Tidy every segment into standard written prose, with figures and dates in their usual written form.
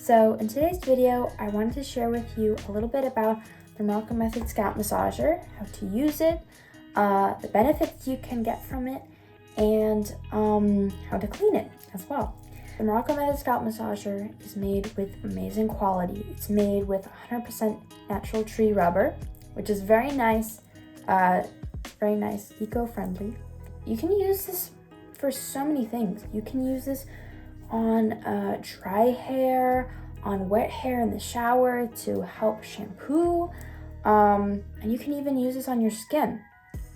So in today's video, I wanted to share with you a little bit about the Morrocco Method Scalp Massager, how to use it, the benefits you can get from it, and how to clean it as well. The Morrocco Method Scalp Massager is made with amazing quality. It's made with 100% natural tree rubber, which is very nice, eco-friendly. You can use this for so many things. You can use this on dry hair, on wet hair in the shower to help shampoo, and you can even use this on your skin.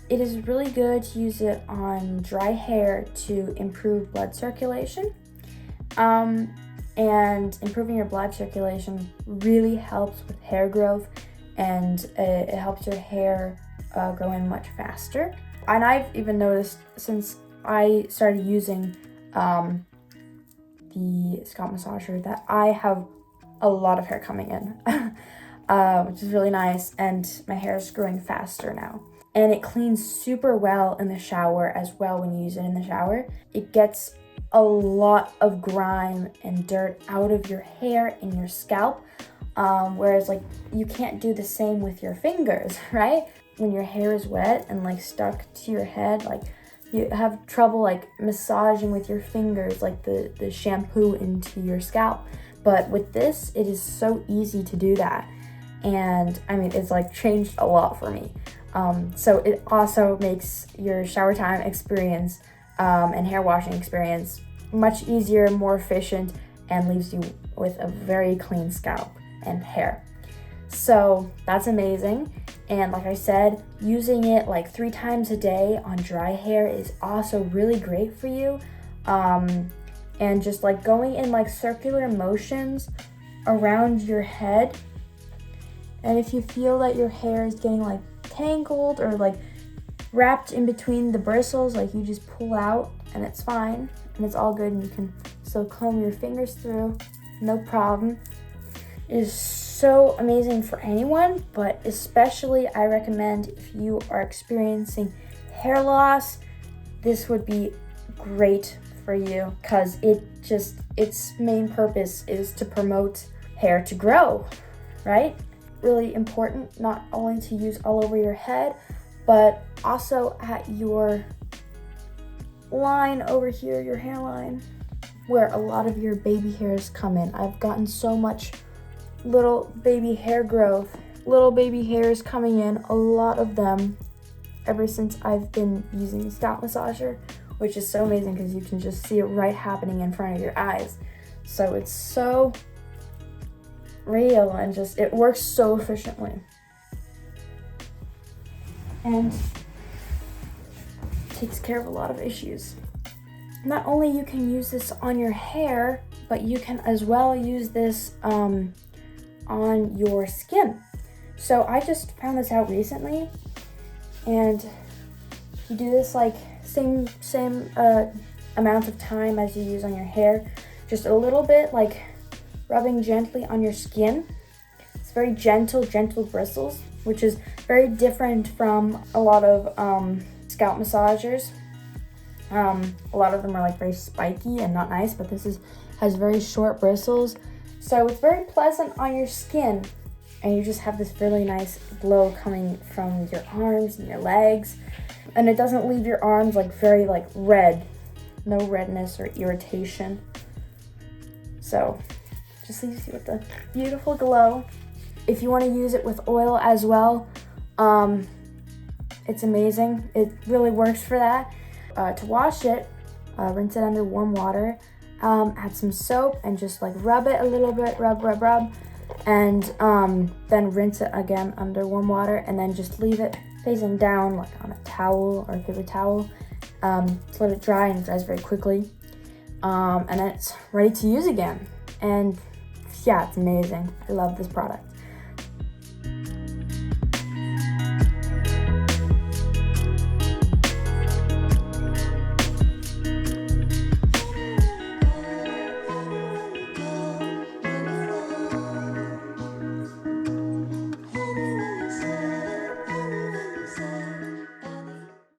It is really good to use it on dry hair to improve blood circulation, and improving your blood circulation really helps with hair growth, and it helps your hair grow in much faster. And I've even noticed since I started using the scalp massager that I have a lot of hair coming in, which is really nice, and my hair is growing faster now. And it cleans super well in the shower as well. When you use it in the shower, it gets a lot of grime and dirt out of your hair and your scalp, whereas like you can't do the same with your fingers, right? When your hair is wet and like stuck to your head, like you have trouble like massaging with your fingers like the shampoo into your scalp. But with this, it is so easy to do that. And I mean, it's like changed a lot for me. So it also makes your shower time experience and hair washing experience much easier, more efficient, and leaves you with a very clean scalp and hair. So that's amazing. And like I said, using it like 3 times a day on dry hair is also really great for you. And just like going in like circular motions around your head. And if you feel that your hair is getting like tangled or like wrapped in between the bristles, like you just pull out and it's fine and it's all good, and you can still comb your fingers through, no problem. It is so amazing for anyone, but especially I recommend if you are experiencing hair loss, this would be great for you, because its main purpose is to promote hair to grow, right? Really important not only to use all over your head, but also at your line over here, your hairline, where a lot of your baby hairs come in. I've gotten so much little baby hair growth, little baby hairs coming in, a lot of them, ever since I've been using the scalp massager, which is so amazing because you can just see it right happening in front of your eyes. So it's so real and just, it works so efficiently. And takes care of a lot of issues. Not only you can use this on your hair, but you can as well use this on your skin. So I just found this out recently, and you do this like same amount of time as you use on your hair, just a little bit, like rubbing gently on your skin. It's very gentle bristles, which is very different from a lot of scalp massagers. A lot of them are like very spiky and not nice, but this has very short bristles. So it's very pleasant on your skin, and you just have this really nice glow coming from your arms and your legs. And it doesn't leave your arms like very like red, no redness or irritation. So just leaves you with a beautiful glow. If you want to use it with oil as well, it's amazing. It really works for that. To wash it, rinse it under warm water, add some soap and just like rub it a little bit, rub, and then rinse it again under warm water, and then just leave it facing down like on a towel or a paper towel. Just let it dry, and it dries very quickly. And then it's ready to use again. And yeah, it's amazing. I love this product.